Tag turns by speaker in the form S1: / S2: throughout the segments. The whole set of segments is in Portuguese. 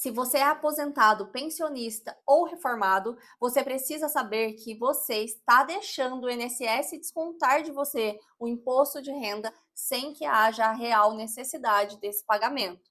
S1: Se você é aposentado, pensionista ou reformado, você precisa saber que você está deixando o INSS descontar de você o imposto de renda sem que haja a real necessidade desse pagamento.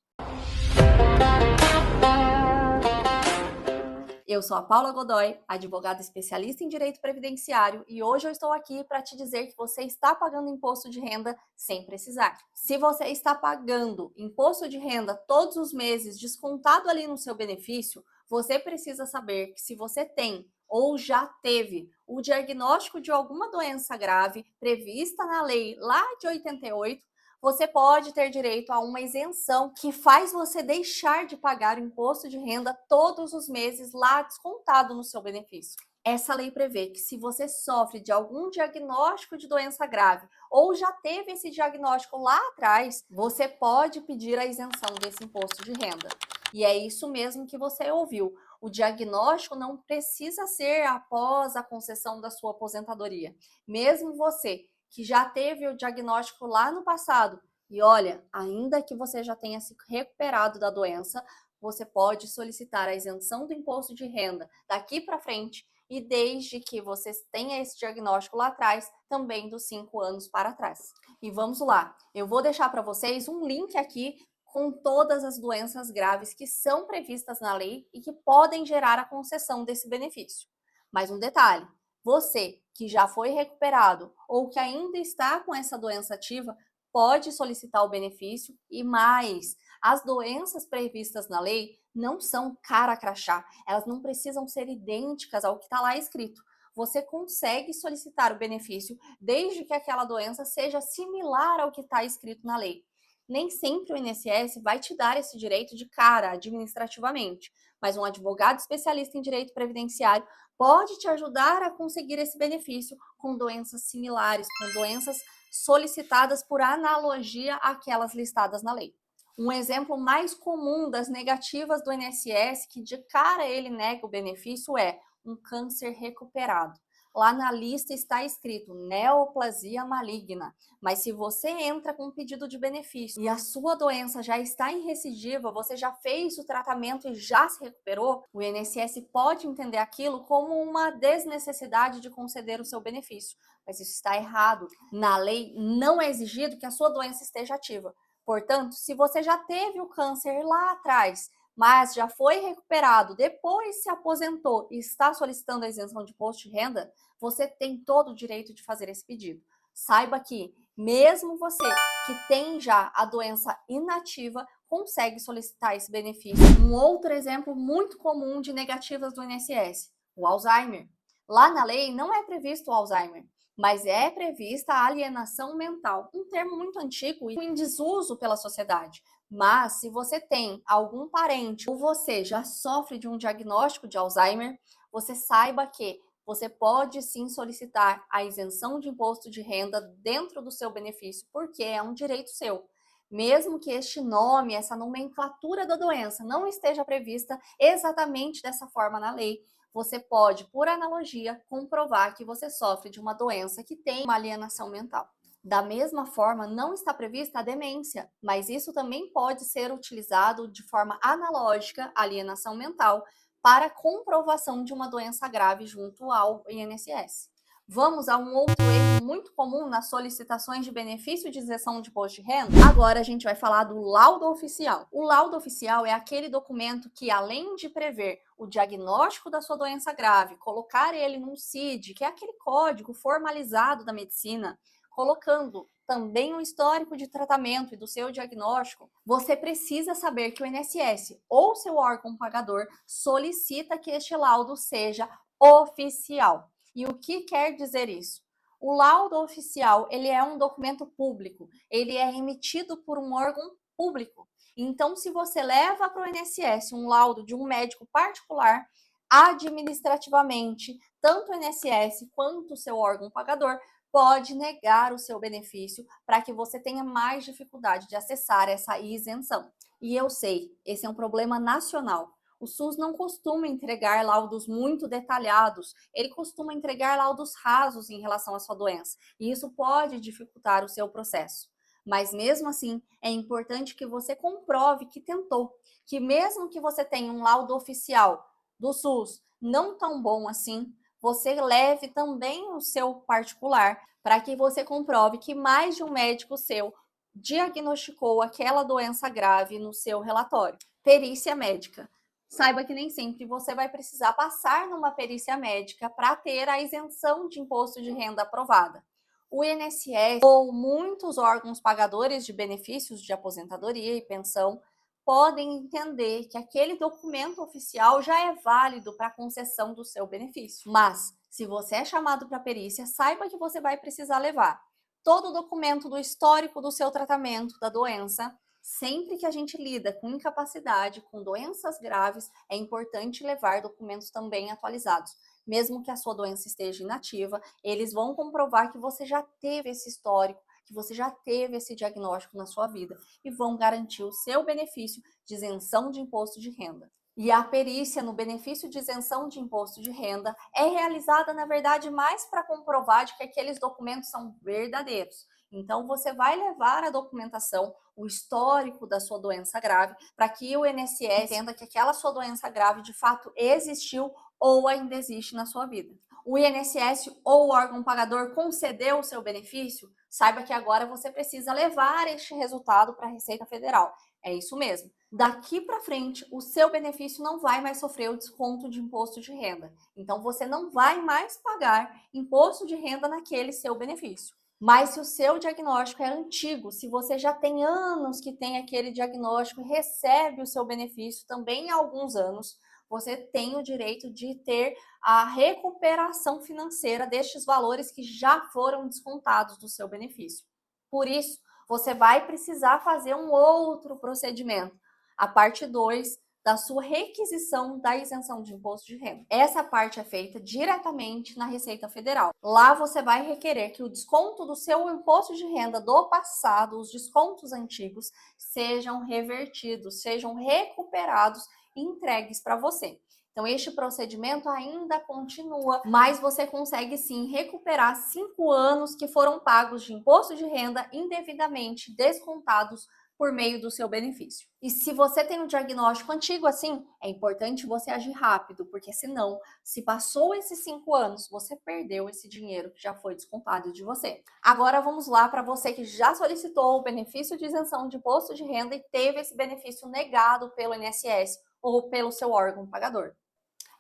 S1: Eu sou a Paula Godoy, advogada especialista em direito previdenciário, e hoje eu estou aqui para te dizer que você está pagando imposto de renda sem precisar. Se você está pagando imposto de renda todos os meses descontado ali no seu benefício, você precisa saber que se você tem ou já teve o diagnóstico de alguma doença grave prevista na lei lá de 88, você pode ter direito a uma isenção que faz você deixar de pagar o imposto de renda todos os meses lá descontado no seu benefício. Essa lei prevê que se você sofre de algum diagnóstico de doença grave ou já teve esse diagnóstico lá atrás, você pode pedir a isenção desse imposto de renda. E é isso mesmo que você ouviu. O diagnóstico não precisa ser após a concessão da sua aposentadoria. Mesmo você que já teve o diagnóstico lá no passado e olha, ainda que você já tenha se recuperado da doença, você pode solicitar a isenção do imposto de renda daqui para frente e desde que você tenha esse diagnóstico lá atrás, também dos 5 anos para trás. E vamos lá, eu vou deixar para vocês um link aqui com todas as doenças graves que são previstas na lei e que podem gerar a concessão desse benefício. Mas um detalhe, você que já foi recuperado ou que ainda está com essa doença ativa, pode solicitar o benefício e mais, as doenças previstas na lei não são cara crachá, elas não precisam ser idênticas ao que está lá escrito. Você consegue solicitar o benefício desde que aquela doença seja similar ao que está escrito na lei. Nem sempre o INSS vai te dar esse direito de cara administrativamente, mas um advogado especialista em direito previdenciário pode te ajudar a conseguir esse benefício com doenças similares, com doenças solicitadas por analogia àquelas listadas na lei. Um exemplo mais comum das negativas do INSS, que de cara ele nega o benefício, é um câncer recuperado. Lá na lista está escrito neoplasia maligna, mas se você entra com um pedido de benefício e a sua doença já está em recidiva, você já fez o tratamento e já se recuperou, o INSS pode entender aquilo como uma desnecessidade de conceder o seu benefício. Mas isso está errado. Na lei não é exigido que a sua doença esteja ativa. Portanto, se você já teve o câncer lá atrás, mas já foi recuperado, depois se aposentou e está solicitando a isenção de imposto de renda, você tem todo o direito de fazer esse pedido. Saiba que, mesmo você que tem já a doença inativa, consegue solicitar esse benefício. Um outro exemplo muito comum de negativas do INSS, o Alzheimer. Lá na lei não é previsto o Alzheimer, mas é prevista a alienação mental, um termo muito antigo e em desuso pela sociedade. Mas se você tem algum parente ou você já sofre de um diagnóstico de Alzheimer, você saiba que você pode sim solicitar a isenção de imposto de renda dentro do seu benefício, porque é um direito seu. Mesmo que este nome, essa nomenclatura da doença não esteja prevista exatamente dessa forma na lei, você pode, por analogia, comprovar que você sofre de uma doença que tem uma alienação mental. Da mesma forma, não está prevista a demência, mas isso também pode ser utilizado de forma analógica à alienação mental para comprovação de uma doença grave junto ao INSS. Vamos a um outro erro muito comum nas solicitações de benefício de isenção de imposto de renda? Agora a gente vai falar do laudo oficial. O laudo oficial é aquele documento que, além de prever o diagnóstico da sua doença grave, colocar ele num CID, que é aquele código formalizado da medicina, colocando também um histórico de tratamento e do seu diagnóstico, você precisa saber que o INSS ou seu órgão pagador solicita que este laudo seja oficial. E o que quer dizer isso? O laudo oficial, ele é um documento público, ele é emitido por um órgão público. Então, se você leva para o INSS um laudo de um médico particular, administrativamente, tanto o INSS quanto o seu órgão pagador pode negar o seu benefício para que você tenha mais dificuldade de acessar essa isenção. E eu sei, esse é um problema nacional. O SUS não costuma entregar laudos muito detalhados, ele costuma entregar laudos rasos em relação à sua doença, e isso pode dificultar o seu processo. Mas mesmo assim, é importante que você comprove que tentou, que mesmo que você tenha um laudo oficial do SUS não tão bom assim, você leve também o seu particular para que você comprove que mais de um médico seu diagnosticou aquela doença grave no seu relatório. Perícia médica. Saiba que nem sempre você vai precisar passar numa perícia médica para ter a isenção de imposto de renda aprovada. O INSS ou muitos órgãos pagadores de benefícios de aposentadoria e pensão podem entender que aquele documento oficial já é válido para a concessão do seu benefício. Mas, se você é chamado para perícia, saiba que você vai precisar levar todo o documento do histórico do seu tratamento da doença. Sempre que a gente lida com incapacidade, com doenças graves, é importante levar documentos também atualizados. Mesmo que a sua doença esteja inativa, eles vão comprovar que você já teve esse histórico, que você já teve esse diagnóstico na sua vida e vão garantir o seu benefício de isenção de imposto de renda. E a perícia no benefício de isenção de imposto de renda é realizada, na verdade, mais para comprovar de que aqueles documentos são verdadeiros. Então, você vai levar a documentação, o histórico da sua doença grave, para que o INSS entenda que aquela sua doença grave de fato existiu ou ainda existe na sua vida. O INSS ou o órgão pagador concedeu o seu benefício, saiba que agora você precisa levar este resultado para a Receita Federal. É isso mesmo. Daqui para frente, o seu benefício não vai mais sofrer o desconto de imposto de renda. Então, você não vai mais pagar imposto de renda naquele seu benefício. Mas se o seu diagnóstico é antigo, se você já tem anos que tem aquele diagnóstico e recebe o seu benefício também há alguns anos, você tem o direito de ter a recuperação financeira destes valores que já foram descontados do seu benefício. Por isso, você vai precisar fazer um outro procedimento, a parte 2 da sua requisição da isenção de imposto de renda. Essa parte é feita diretamente na Receita Federal. Lá você vai requerer que o desconto do seu imposto de renda do passado, os descontos antigos, sejam revertidos, sejam recuperados e entregues para você. Então, este procedimento ainda continua, mas você consegue sim recuperar 5 anos que foram pagos de imposto de renda indevidamente descontados por meio do seu benefício. E se você tem um diagnóstico antigo assim, é importante você agir rápido, porque senão, se passou esses 5 anos, você perdeu esse dinheiro que já foi descontado de você. Agora vamos lá para você que já solicitou o benefício de isenção de imposto de renda e teve esse benefício negado pelo INSS ou pelo seu órgão pagador.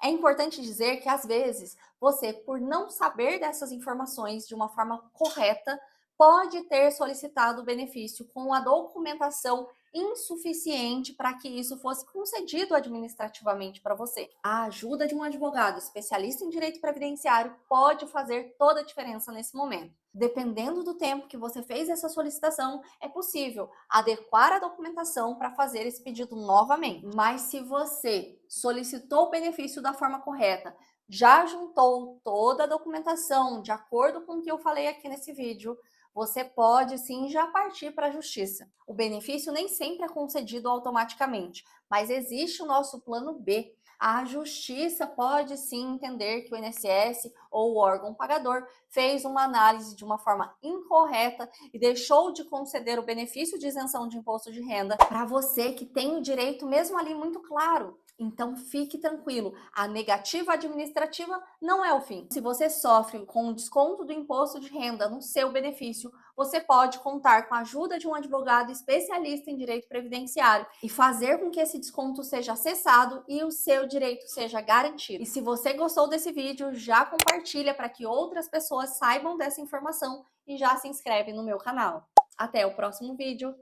S1: É importante dizer que, às vezes, você, por não saber dessas informações de uma forma correta, pode ter solicitado o benefício com a documentação insuficiente para que isso fosse concedido administrativamente para você. A ajuda de um advogado especialista em direito previdenciário pode fazer toda a diferença nesse momento. Dependendo do tempo que você fez essa solicitação, é possível adequar a documentação para fazer esse pedido novamente. Mas se você solicitou o benefício da forma correta, já juntou toda a documentação de acordo com o que eu falei aqui nesse vídeo, você pode sim já partir para a justiça. O benefício nem sempre é concedido automaticamente, mas existe o nosso plano B. A justiça pode sim entender que o INSS ou o órgão pagador fez uma análise de uma forma incorreta e deixou de conceder o benefício de isenção de imposto de renda para você que tem o direito mesmo ali muito claro. Então fique tranquilo, a negativa administrativa não é o fim. Se você sofre com o desconto do imposto de renda no seu benefício, você pode contar com a ajuda de um advogado especialista em direito previdenciário e fazer com que esse desconto seja acessado e o seu direito seja garantido. E se você gostou desse vídeo, já compartilha para que outras pessoas saibam dessa informação e já se inscreve no meu canal. Até o próximo vídeo!